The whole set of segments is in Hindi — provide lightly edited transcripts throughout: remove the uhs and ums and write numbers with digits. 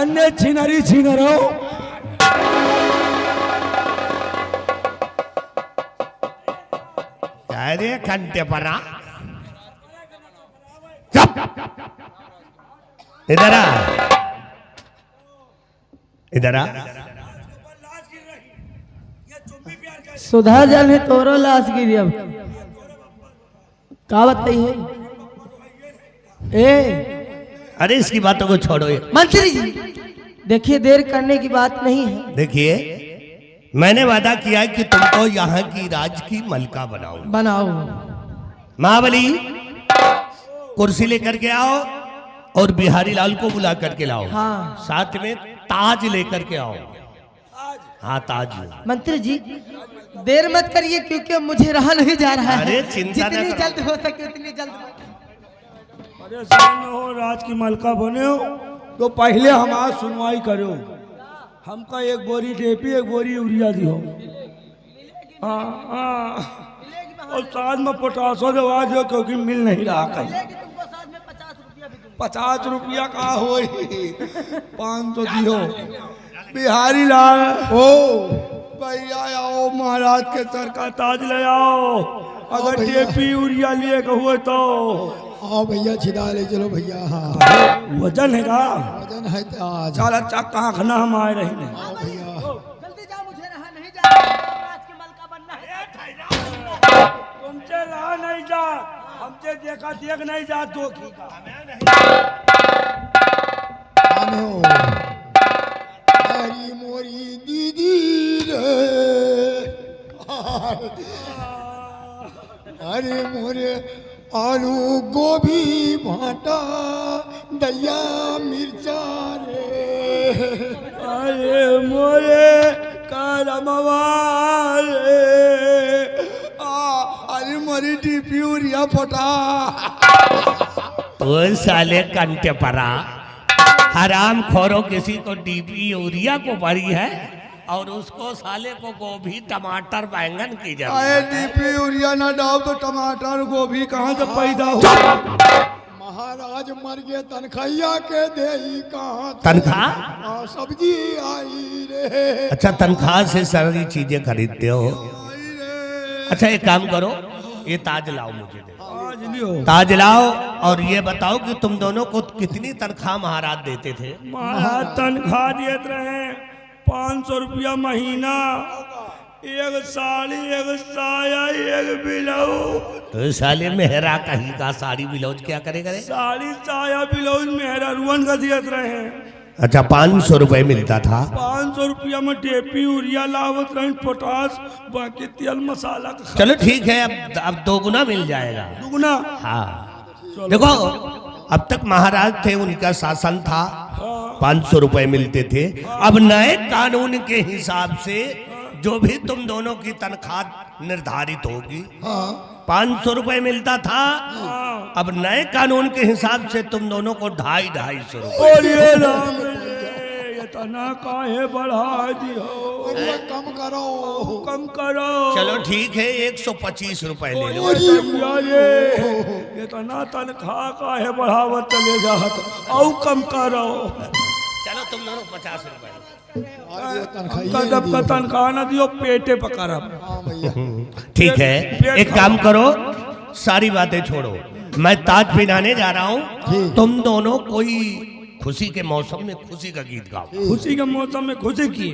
अन्य छिनरी छिनरो क्या रे कंटे परा इधर आ इधर आ सुधा जाने तोरो लाश गिरी अब का बताइए। ए अरे इसकी बातों को छोड़ो ये। मंत्री जी देखिए देर करने की बात नहीं है। देखिए मैंने वादा किया है कि तुमको यहाँ की राज की मलका बनाऊं। बनाओ महाबली कुर्सी लेकर के आओ और बिहारी लाल को बुला करके लाओ। हाँ। साथ में ताज लेकर के आओ। हाँ ताज। मंत्री जी देर मत करिए क्योंकि मुझे रहा नहीं जा रहा है। अरे चिंता न जितनी करो। जल्द हो सके उतनी जल्द। अरे सुन हो राज की मलका बने हो तो पहले हमारा सुनवाई करो। हमका एक बोरी डेपी एक बोरी यूरिया दियो। हाँ हाँ और साथ में पोटासो दवा दो क्योंकि मिल नहीं रहा कहीं। 50 रुपया का हो 500 दियो। बिहारी लाल ओ भैया आओ महाराज के सर का ताज ले आओ। अगर डेपी यूरिया लिए हुए तो हाँ भैया छिदा ले चलो भैया। हाँ वजन है का वजन है आज। चल अच्छा कहाँ खाना हम आए रही नहीं। हाँ भैया जल्दी जाओ मुझे रहा नहीं जा रहा है। राज की मलका बनना है। तुमसे रहा नहीं जा हमसे देखा देख नहीं जा दो की का। आने हो हरी मोरी दीदी रे अरे मोरे आलू गोभी भाटा दया मिर्चा रे अरे मोरे करमवाल अरे मोरी डीपी यूरिया फोटा। तो साले कंटे परा हराम खोरो किसी को डीपी यूरिया को पड़ी है और उसको साले को गोभी टमाटर बैंगन की जरूरत अरे है। डीपी यूरिया ना डालो तो टमाटर गोभी कहाँ से पैदा हो। महाराज मर गए तनखैया के देई कहाँ तनख्वाह सब्जी आई रे। अच्छा तनख्वाह से सारी चीजें खरीदते हो। अच्छा एक काम करो ये ताज लाओ मुझे दे। आज लियो ताज लाओ और ये बताओ कि तुम दोनों को कितनी तनख्वाह महाराज देते थे। महाराज तनख्वाह देते रहे 500 रुपया महीना। एक साड़ी एक साया एक ब्लाउज। तो साले मेहरा कहीं का साड़ी ब्लाउज क्या करे करे। साड़ी साया ब्लाउज मेहरा रुअन का देते रहे। अच्छा 500 रुपए मिलता था। 500 रुपया में डेपी यूरिया लावत रहे पोटास बाकी तेल मसाला का चलो ठीक है अब 2 गुना मिल जाएगा। दुगना। हाँ देखो अब तक महाराज थे उनका शासन था 500 रुपए मिलते थे। अब नए कानून के हिसाब से जो भी तुम दोनों की तनख्वाह निर्धारित होगी 500 रुपए मिलता था। अब नए कानून के हिसाब से तुम दोनों को 250 रुपए। और ये राम रे, ये तना काहे बढ़ा दियो। अरे कम करो कम करो। चलो ठीक है 125 रुपए ले लो। और ये तना तनख्वाह काहे बढ़ावत चले जात और कम करो। चलो तुम दोनों 50 रुपए कदम का तनख्वाह ना दियो पेटे पकड़ब। हाँ भैया ठीक है एक काम करो सारी बातें छोड़ो मैं ताज पहनाने जा रहा हूँ। तुम दोनों कोई खुशी के मौसम में खुशी का गीत गाओ। खुशी के मौसम में खुशी की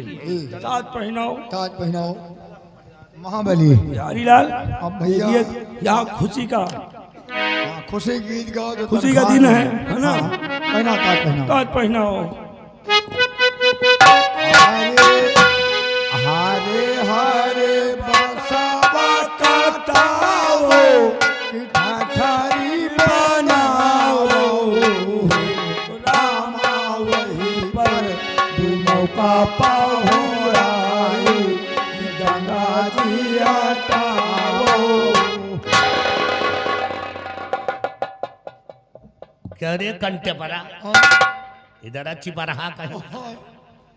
ताज पहनाओ। ताज पहनाओ महाबली। बिहारी लाल अब भैया ये यहाँ खुशी का हाँ, खुशी गीत गाओ तो खुशी का तनख्वाह दिन नहीं। है ना। हाँ, पहना ताज पहनाओ। ताज पहनाओ। हरे हरे बसवा बताओ की ठाठारी बनाओ रामा वही पर दुनों का पहुँचाई गंगा जी हटाओ। क्या रे कंटे परा इधर अच्छी परा कहीं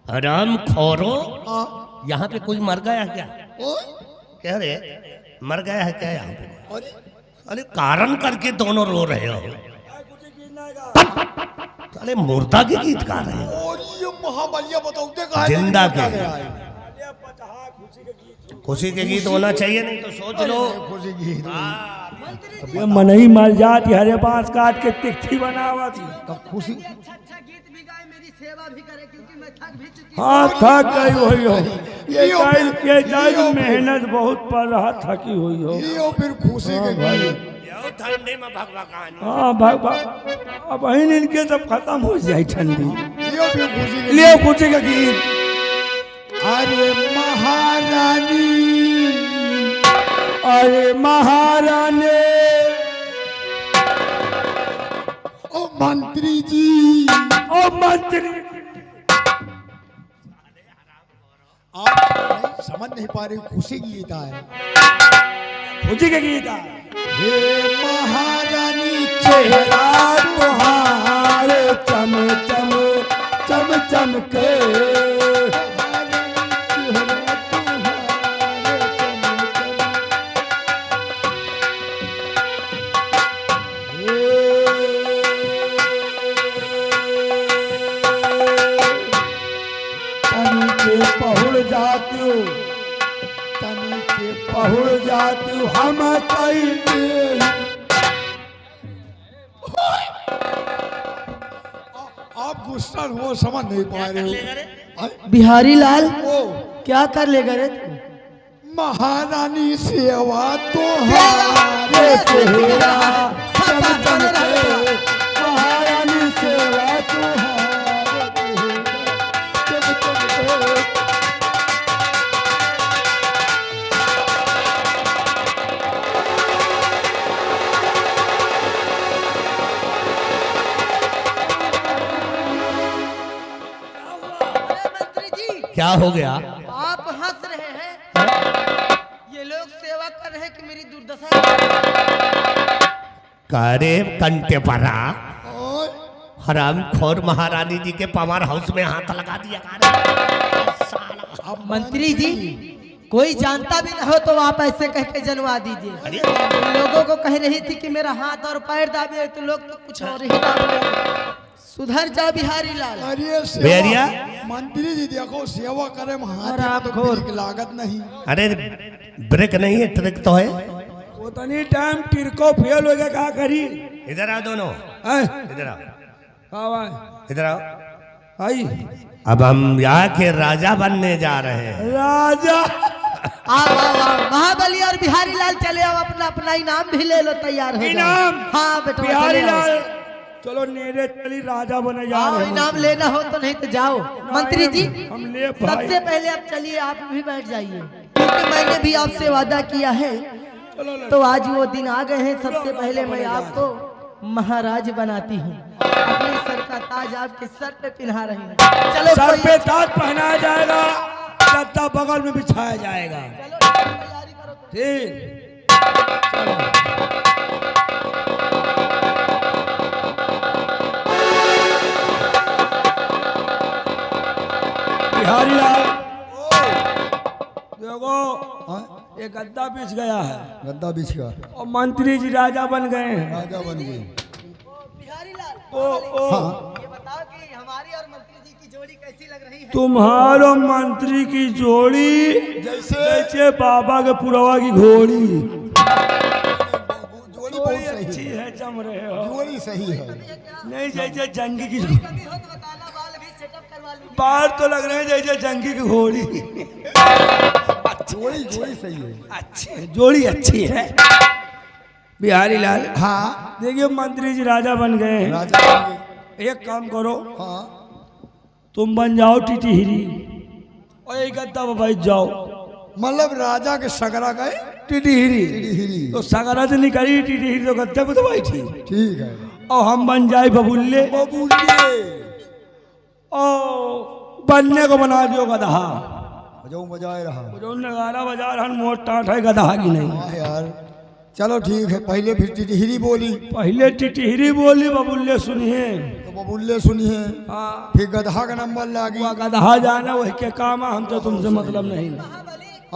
हराम खोरो यहाँ पे कोई मर गया क्या। क्या रे मर गया है क्या यहाँ पे। अरे कारण करके दोनों रो रहे हो। अरे मुर्दा के गीत गा रहे हैं और ये महाबलिया बताओ कहा जिंदा के खुशी के गीत होना चाहिए, नहीं तो सोच लो खुशी गीत ये मनई मर जाती, हरे बांस काट के तिकथी बनावा थी। तो खुशी अच्छा अच्छा गीत भी गाए, मेरी सेवा भी करे, क्योंकि मैं थक भी चुकी हाँ थक गई हुई हो, ये जाइल मेहनत बहुत पड़ रहा, थकी हुई हो। ये फिर खुशी के गीत ठंडी में भगवा कहानी। हाँ भाग अब अहिन इनके सब खत्म हो जाए ठंडी। ये फिर खुशी के लिए पूछे का गीत। अरे महारानी, अरे महारानी, ओ मंत्री जी, ओ मंत्री, आप समझ नहीं पा रहे खुशी गीत है। पूछे का गीत है। हे महारानी चेहरा तुम्हारे चम चम चम चम के, पहुड़ जाती हूँ, तनी के पहुड़ जाती हूँ हम कहीं। आप गुस्सा हो समझ नहीं पा रहे हो। बिहारी लाल ओ क्या कर लेगा रे? महारानी सेवा तुम्हारे चेहरा चम चम के, महारानी सेवा तुम्हारे चम चम के। मंत्री जी क्या हो गया? आप हंस रहे हैं, ये लोग सेवा कर रहे हैं कि मेरी दुर्दशा। करे कंटे परा और हराम खोर महारानी जी के पावर हाउस में हाथ लगा दिया। अब मंत्री जी कोई जानता भी ना हो तो आप ऐसे कह के जनवा दीजिए। अरे लोगों को कह रही थी कि मेरा हाथ और पैर दाबे, तो लोग तो कुछ और ही दाब रहे। सुधर जाओ बिहारी लाल। अरे बेरिया? मंत्री जी देखो सेवा करे में हाथ और में आप तो खोर। ब्रेक लागत नहीं। अरे ब्रेक नहीं है, ट्रिक तो है। उतनी टाइम टिरको फेल हो गया, क्या करी? इधर आओ दोनों, हैं? इधर आओ, हाँ भाई, इधर आओ। आई अब हम यहाँ के राजा बनने जा रहे हैं। राजा। महाबली और बिहारी लाल चले आओ, अपना अपना इनाम भी ले लो, तैयार हो जाओ। इनाम? हाँ बेटा बिहारी चले आओ। लाल चलो नेरे चली, राजा बने जा आओ, रहे हैं। इनाम लेना हो तो नहीं तो जाओ। मंत्री जी हम ले भाई। सबसे पहले आप चलिए, आप भी बैठ जाइए, क्योंकि मैंने भी आपसे वादा किया है, चलो ले। तो आज वो दिन आ गए हैं। सबसे पहले मैं आपको महाराज बनाती हूँ, अपने सर का ताज आपके सर पे पिन्हा रही हूँ। चलो सर कोई- पे ताज पहनाया जाएगा, गद्दा बगल में बिछाया जाएगा। चलो तैयारी करो। ठीक। बिहारी लाल देखो, ये गद्दा बिछ गया है गद्दा बिछ गया, और मंत्री जी राजा बन गए हैं। राजा बन गई। बिहारी लाल ओ ये बताओ कि हमारी और मंत्री जी की जोड़ी कैसी लग रही है? तुम्हारो मंत्री की जोड़ी जैसे बाबा के पुरवा की घोड़ी। जोड़ी बहुत सही अच्छी है, है, जम रहे हो। जोड़ी सही है। नहीं जैसे जंगी की कभी हो तो बताना, बाल भी सेटअप करवा लूंगी। बाल तो लग रहे हैं जैसे जंगी की घोड़ी। जोड़ी सही है। अच्छी जोड़ी अच्छी है। बिहारी लाल हाँ देखिए, मंत्री जी राजा बन गए हैं। राजा बन गए। एक काम करो, हाँ तुम बन जाओ टिटिहरी और एक गद्दा पर बैठ जाओ। मतलब राजा के सगरा गए टिटिहरी टिटिहरी। तो सगरा से निकली, टिटिहरी तो गद्दे पर तो बैठी, ठीक है। और हम बन जाए बबुल्ले, बबूले और बनने को बना दियो गधा। बजाओ बजाए रहा। जो नगारा बजा रहा मोट टाट है, गधा की नहीं। हाँ यार चलो ठीक है। पहले फिर टिटिहरी बोली, पहले टिटिहरी बोली, बबुल्ले सुनिए। तो बबुल्ले सुनिए, हाँ, फिर गधा का नंबर लागी। वह गधा जाना वही के काम है, हम तो तुमसे मतलब नहीं। ओ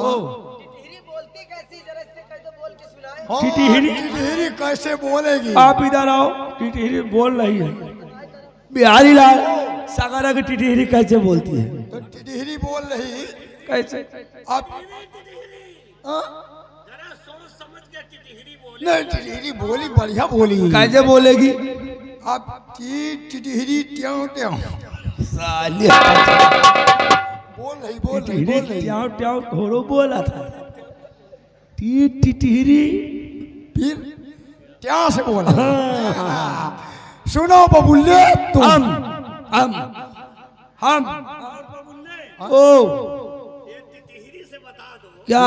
टिटहिरी बोलती कैसी, जरा इससे कह दो, बोल के सुनाए। हाँ, टिटिहरी? टिटिहरी कैसे बोलेगी? आप इधर आओ, टिटिहरी बोल रही है। बिहारी लाल सागरा की टिटहरी कैसे बोलती है? तो टिटहरी बोल रही कैसे? आप हाँ? नहीं टिटहरी बोली बढ़िया बोली। कैसे बोलेगी? आप टिटहरी ट्याऊ ट्याऊ साले बोल रही ट्याव ट्याव थोड़ो बोला था। टिटहरी फिर क्या से बोला? सुनो बबुल्ले तुम हम ओ ये टिटहरी से बता दो, क्या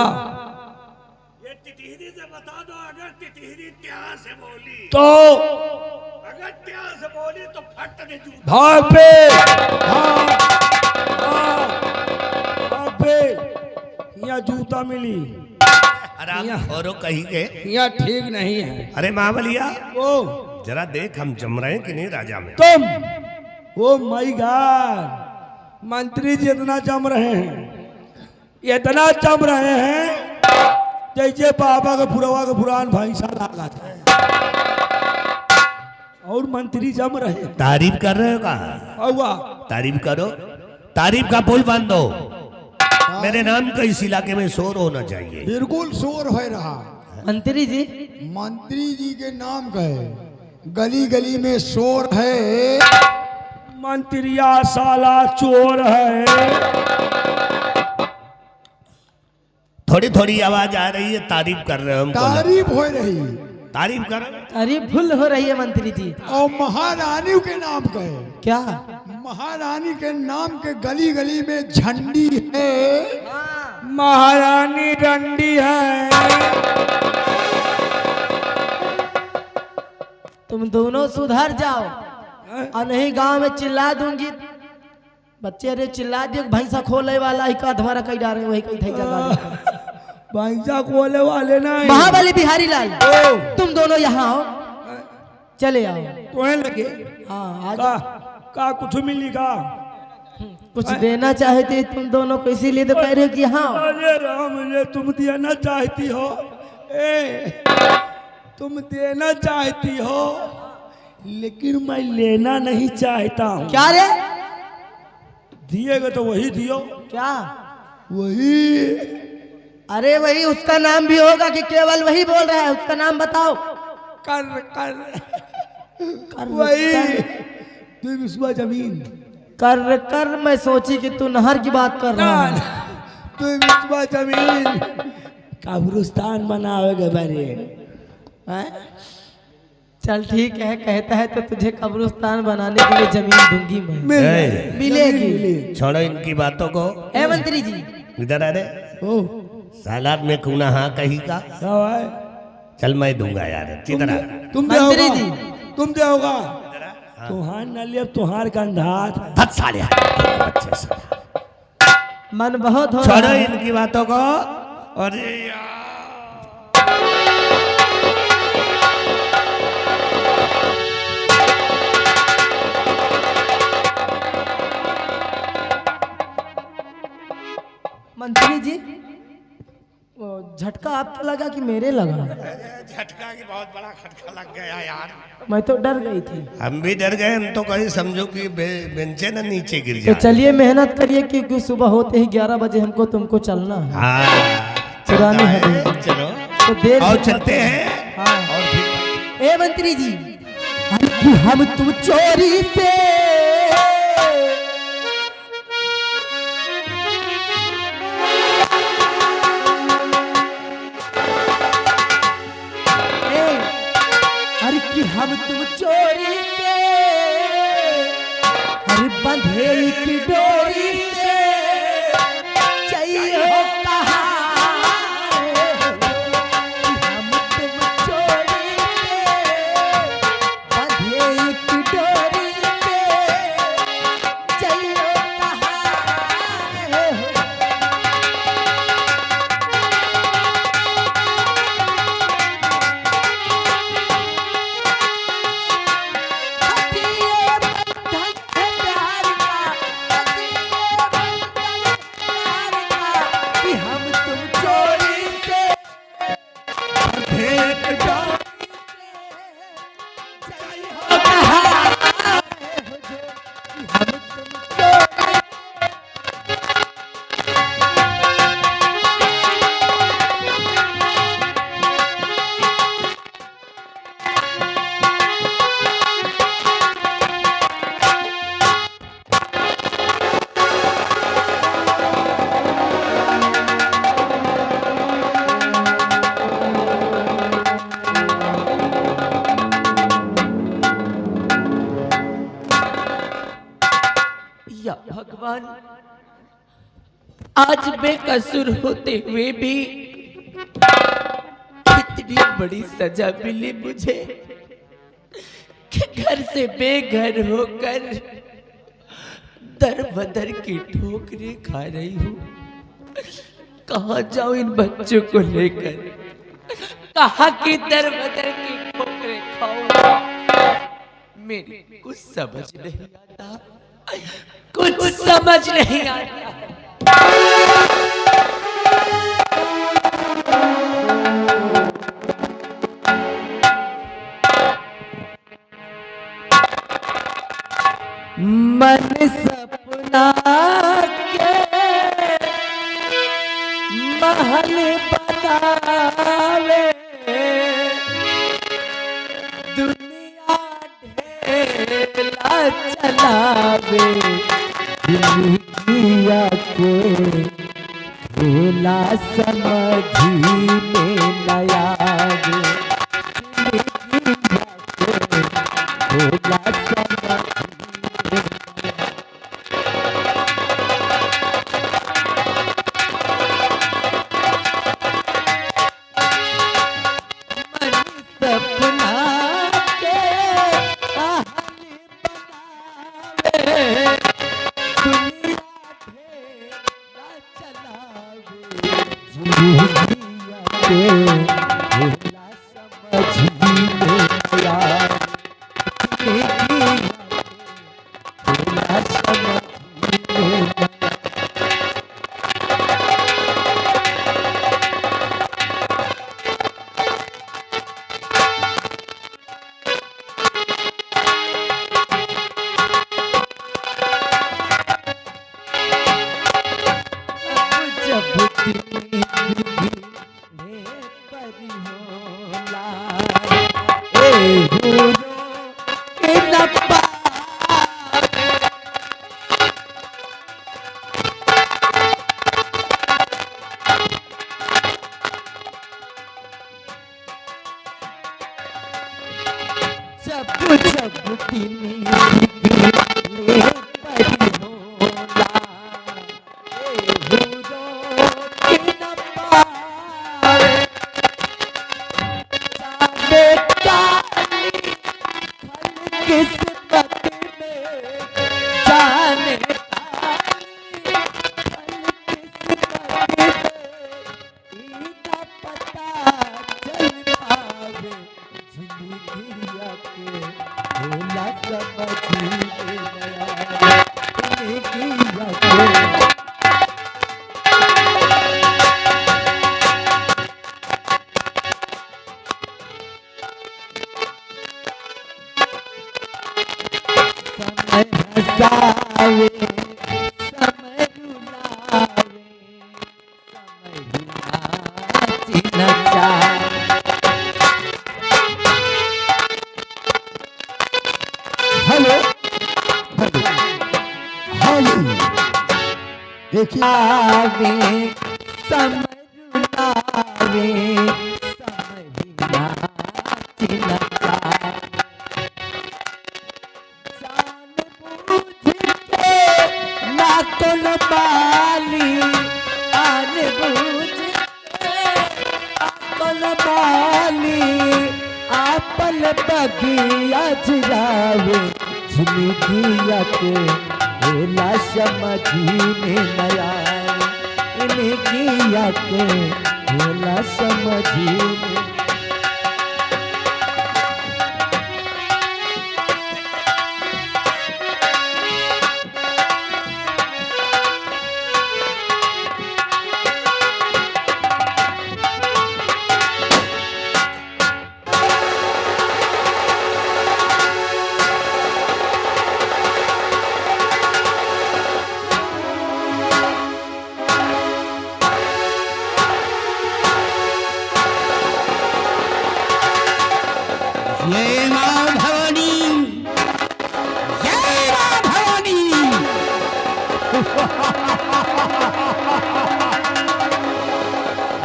ये टिटहरी से बता दो, अगर टिटहरी क्या से बोली तो अगर क्या से बोली तो फट दे जूता। भाग पे भाग पे यहाँ जूता मिली। आराम औरों कहीं के यहाँ ठीक नहीं है। अरे महाबलिया ओ जरा देख हम जम रहे हैं कि नहीं राजा में। तुम ओ माय गॉड मंत्री जी इतना जम रहे हैं, इतना जम रहे हैं जैसे बाबा के पुरान भाई साहब लगा था। और मंत्री जम रहे हैं। तारीफ कर रहे हो कहा? हुआ तारीफ करो, तारीफ का पुल बांध दो। मेरे नाम का इस इलाके में शोर होना चाहिए। बिल्कुल शोर हो रहा। मंत्री जी मंत्री जी के नाम का है, गली गली में शोर है। मंत्रिया साला चोर है। थोड़ी थोड़ी आवाज आ रही है, तारीफ कर रहे हो हमको। तारीफ हो रही तारीफ करो। अरे भूल हो रही है मंत्री जी। और महारानी के नाम का है। क्या? महारानी के नाम के गली गली में झंडी है। महारानी डंडी है। तुम दोनों सुधर जाओ और नहीं गांव में चिल्ला दूंगी। बच्चे अरे चिल्ला दियो, भैंसा खोले वाला ही का धमारा कई डारे वही कई थे जगह। भैंसा खोले वाले नहीं। महाबली बिहारी लाल तुम दोनों यहाँ आओ, चले आओ। तुम्हें लगे हाँ आज का कुछ मिली का? कुछ देना चाहते तुम दोनों को, इसीलिए तो कह रहे हो कि हाँ। अरे राम रे तुम देना चाहती हो, तुम देना चाहती हो लेकिन मैं लेना नहीं चाहता हूँ। क्या रे? दिएगा तो वही दियो। क्या? वही अरे वही उसका नाम भी होगा कि केवल वही बोल रहा है? उसका नाम बताओ। कर वही विश्वा जमीन कर मैं सोची कि तू नहर की बात कर रहा है। तो विश्वा जमीन कब्रिस्तान बनाओगे बारे। चल ठीक है, कहता है तो तुझे कब्रिस्तान बनाने के लिए जमीन दूंगी मैं। मिलेगी। छोड़ो इनकी बातों को। ए मंत्री जी इधर आ रे। ओ सालाब में खूना हाँ कहीं का। क्या है? चल मैं दूंगा यार, चितरा। तुम मंत्री दोगे जी। तुम दोगा तुहार न लिया तुहार गंधात। धत सालिया बच्चे से। मन बहुत हो रहा छोड़ो है। इनकी बातों को। अरे यार मंत्री जी वो झटका आपको लगा कि मेरे लगा? झटका की बहुत बड़ा खटका लग गया यार। मैं तो डर गई थी। हम भी डर गए, हम तो कहीं समझो कि बेंचे ना नीचे गिर तो जाए। चलिए मेहनत करिए क्योंकि सुबह होते ही 11 बजे हमको तुमको चलना है। हाँ चुरानी है चलो तो देर और से- चलते हैं। हाँ। और फिर ए मंत्री जी हम तुम चोरी से अरे कि हम तुम चोरी से अरे बंधे की डोरी से चाहिए कहाँ कि हम तुम चोरी से बंधे की डोरी से चाहिए कहाँ हथिये बंधन है प्यार का, हथिये भगवान, आज बेकसूर होते हुए भी इतनी बड़ी सजा मिली मुझे कि घर से बेघर होकर दर बदर की ठोकरें खा रही हूँ। कहाँ जाऊं इन बच्चों को लेकर, कहाँ की दर बदर की ठोकरें खाऊं? मेरी कुछ समझ नहीं आता, कुछ समझ नहीं आता। मन सपना के महल बनावे, दुनिया ढेला चलावे, दुनिया के ढेला समझी में नया आवे, ढेला समझी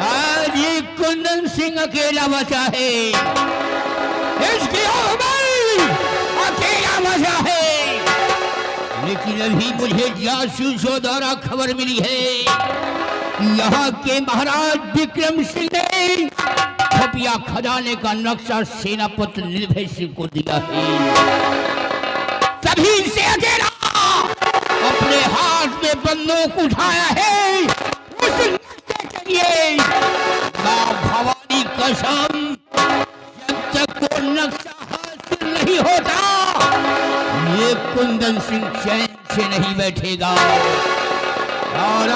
आज ये कुंदन सिंह अकेला बचा है, इसकी में अकेला बचा है। लेकिन अभी मुझे जासूसों द्वारा खबर मिली है कि यहाँ के महाराज विक्रम सिंह ने खपिया खजाने का नक्शा सेनापति निर्भय सिंह को दिया है। तभी से अकेला अपने हाथ में बंदूक उठाया है उस नक्शे के लिए। मां भवानी कसम, जब तक वो नक्शा हासिल नहीं होता ये कुंदन सिंह चैन से नहीं बैठेगा। और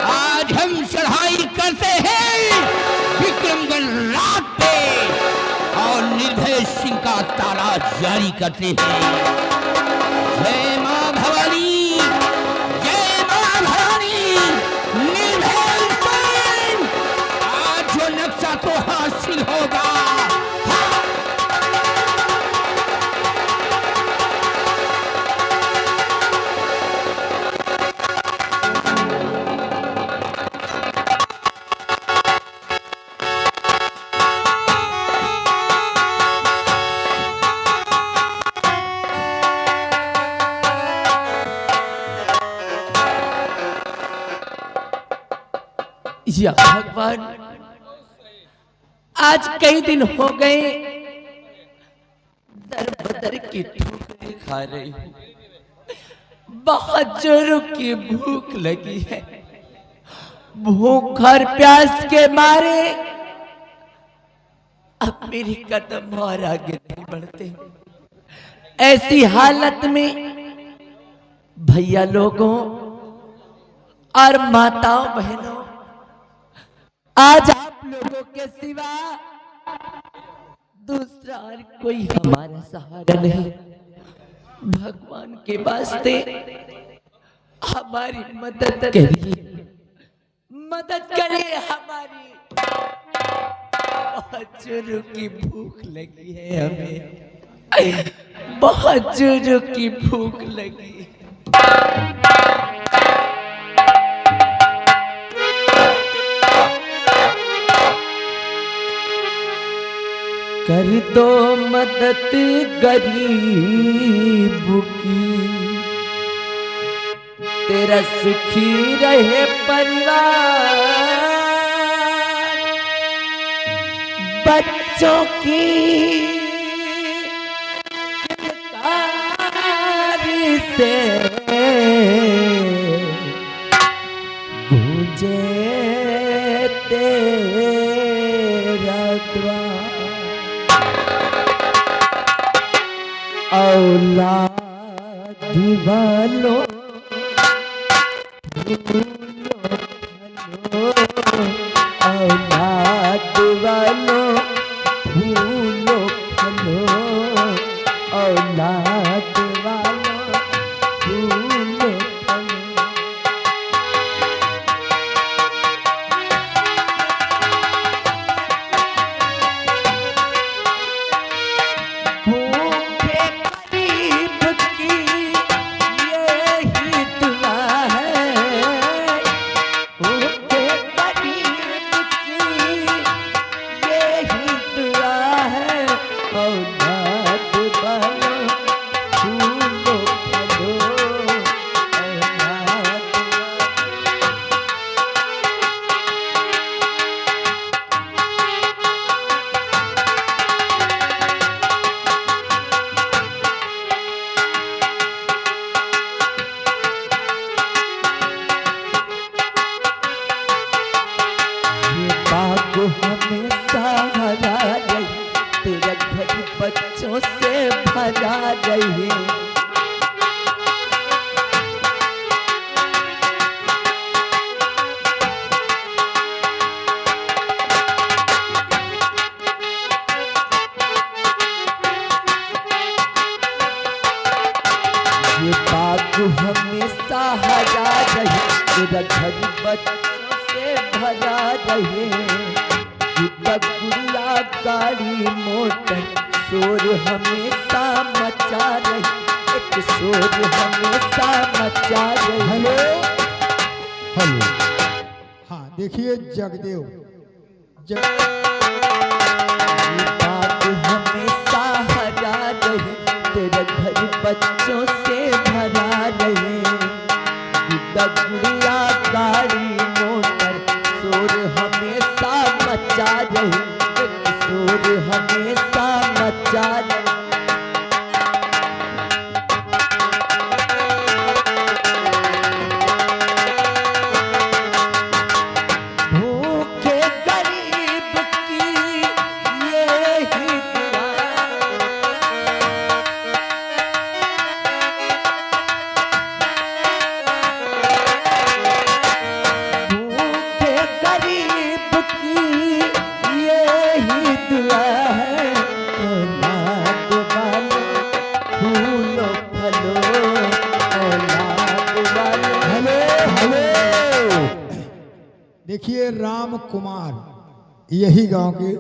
आज हम चढ़ाई करते हैं विक्रमगढ़ रात पे और निर्भय सिंह का ताला जारी करते हैं। जय मां भवानी, जय मां भवानी। निर्भय सिंह, आज जो नक्शा तो हासिल होगा। या भगवान, आज कई दिन हो गए दर बदर की ठोकरें खा रही हूँ। बहुत जोरों की भूख लगी है। भूख और प्यास के मारे अब मेरे कदम और आगे नहीं बढ़ते। ऐसी हालत में भैया लोगों और माताओं बहनों, आज आप लोगों के सिवा दूसरा और कोई हमारा सहारा नहीं। भगवान के वास्ते हमारी मदद करिए, मदद करिए हमारी। बहुत जोरों की भूख लगी है हमें, बहुत जोरों की भूख लगी है। कर दो मदद गरीब की, तेरा सुखी रहे परिवार। बच्चों की किलकारी से गूंजे तेरा द्वार। औलाद वालों फूलो फलो, औलाद वालों फूलो फलो, औलाद वालों फूलो फलो। बच्चों से भरा रहे। ये बाग हमेशा हरा रहे, तेरा घर बच्चों से भरा रहे। गुड़िया गाड़ी मोटर शोर हमेशा मचा रही, एक शोर हमेशा मचा रही। हेलो हेलो, हाँ देखिए जगदेव बात हमेशा हरा रही, तेरे घर बच्चों से शोर हमेशा मचा रहे। भूखे गरीब की यही दुआ, भूखे गरीब की यही दुआ है। औलाद वालों फूलो फलो, औलाद वालों। हेलो हेलो, देखिए राम कुमार यही गांव के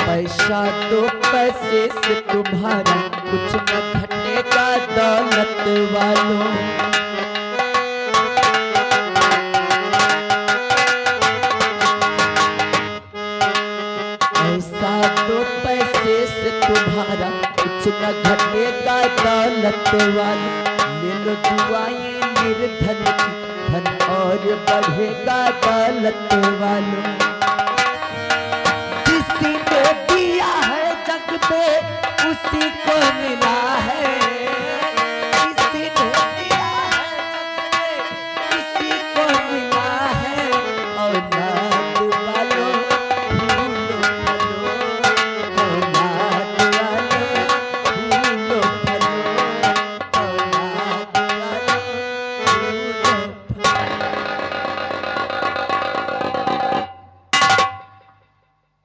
पैसा तो पैसे से तुम्हारा कुछ न घटेगा दौलत वालों। पैसा तो पैसे से तुम्हारा कुछ न घटेगा दौलत वालों। ले लो दुआएं निर्धन की, धन और बढ़ेगा दौलत वालों। किसी ने दिया है जग पे उसी को मिला है, किसी ने दिया है जग पे उसी को मिला है। औलाद वालों फूलो फलो, औलाद वालों फूलो फलो, औलाद वालों फूलो फलो।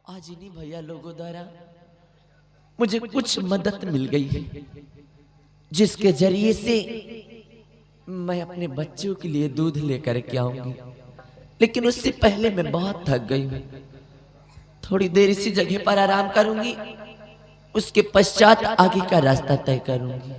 आज इन्हीं भैया लोगों द्वारा मुझे कुछ मदद मिल गई है, जिसके जरिए से मैं अपने बच्चों के लिए दूध लेकर के आऊंगी। लेकिन उससे पहले मैं बहुत थक गई हूँ, थोड़ी देर इसी जगह पर आराम करूंगी, उसके पश्चात आगे का रास्ता तय करूंगी।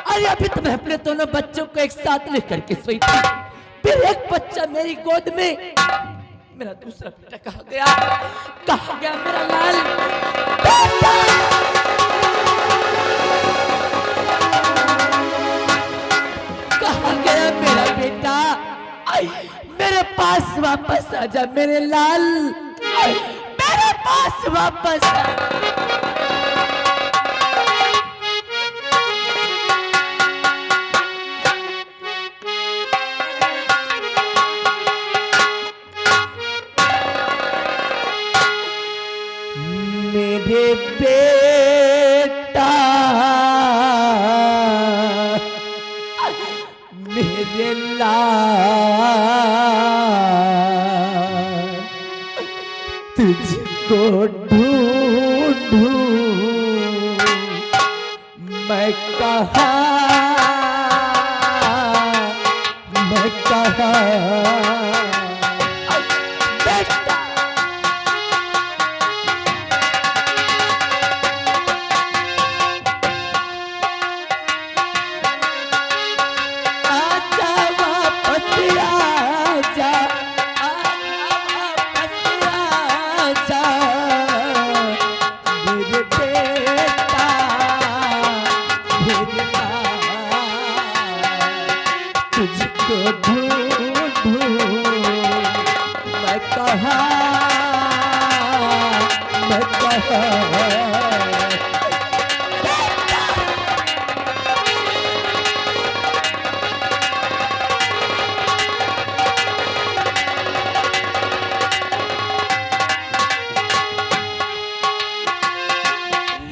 अरे अभी तो मैं अपने दोनों बच्चों को एक साथ लेकर के सोई थी, फिर एक बच्चा मेरी गोद में, मेरा दूसरा बेटा कहाँ गया, कहाँ गया मेरा लाल बेटा? कहाँ गया मेरा बेटा? मेरे पास वापस आजा मेरे लाल, मेरे पास वापस आ। मेरे बेटा, मेरे लाल, तुझको ढूंढूं मैं कहाँ, मैं कहाँ बेटा? मेरे बेटा, मेरे मैं कहाँ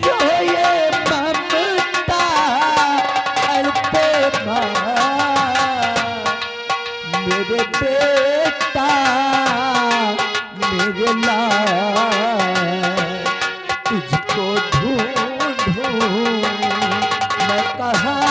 रोए ममता अल्पे मेरे बेटा मेरे लाल तुझको ढूंढूं मैं कहाँ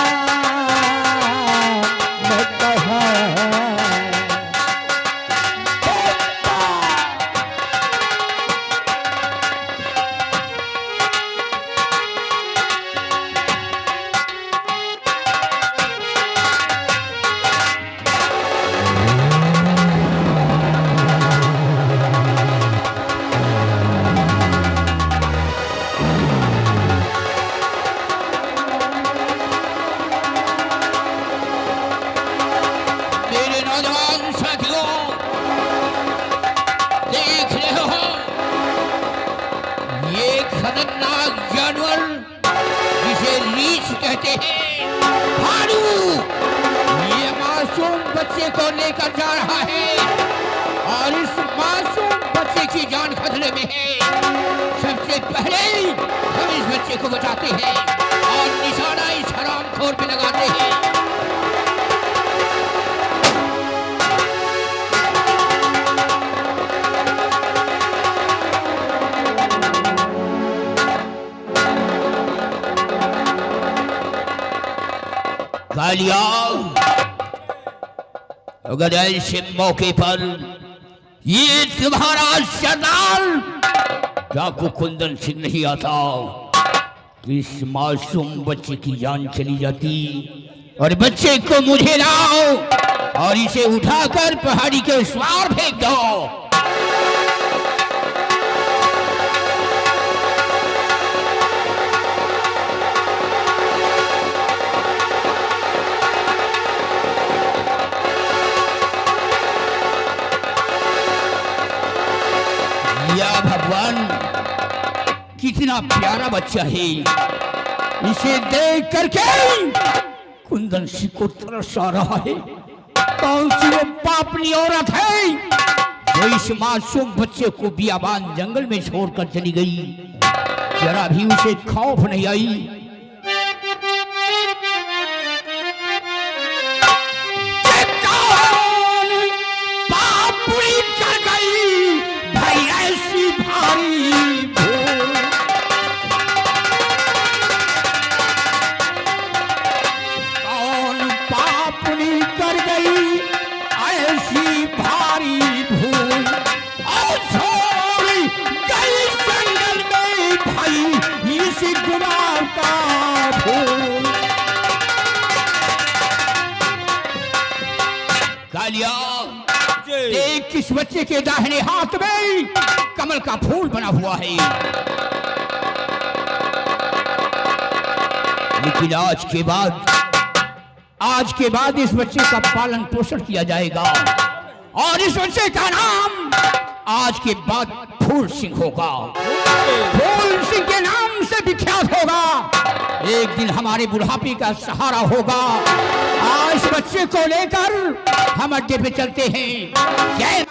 मेरे नौजवान साथियों, देख रहे हो ये खतरनाक जानवर जिसे रीछ कहते हैं, भालू, ये मासूम बच्चे को लेकर जा रहा है और इस मासूम बच्चे की जान खतरे में है। सबसे पहले हम इस बच्चे को बचाते हैं और निशाना इस हरामखोर पे लगाते हैं। कालिया, अगर ऐसे मौके पर ये तुम्हारा सरदार डाकू कुंदन सिंह नहीं आता तो इस मासूम बच्चे की जान चली जाती। और बच्चे को मुझे लाओ और इसे उठाकर पहाड़ी के उस पार फेंक दो। या भगवान, कितना प्यारा बच्चा है। इसे देख करके कुंदन सिंह को तरस आ रहा है। कौन सी वो पापनी औरत है जो इस मासूम बच्चे को बियाबान जंगल में छोड़कर चली गई? जरा भी उसे खौफ नहीं आई। पापड़ी कर गई भाई ऐसी भारी भूल। कौन पापड़ी कर गई ऐसी भारी भूल और छोड़ गई जंगल में भाई इसी गुनाह का भूल। कालिया, देख किस बच्चे के दाहिने हाथ में कमल का फूल बना हुआ है। लेकिन आज के बाद इस बच्चे का पालन पोषण किया जाएगा और इस बच्चे का नाम आज के बाद फूल सिंह होगा। फूल सिंह के नाम से विख्यात होगा। एक दिन हमारे बुढ़ापे का सहारा होगा। आज बच्चे को लेकर हम अड्डे पे चलते हैं। जय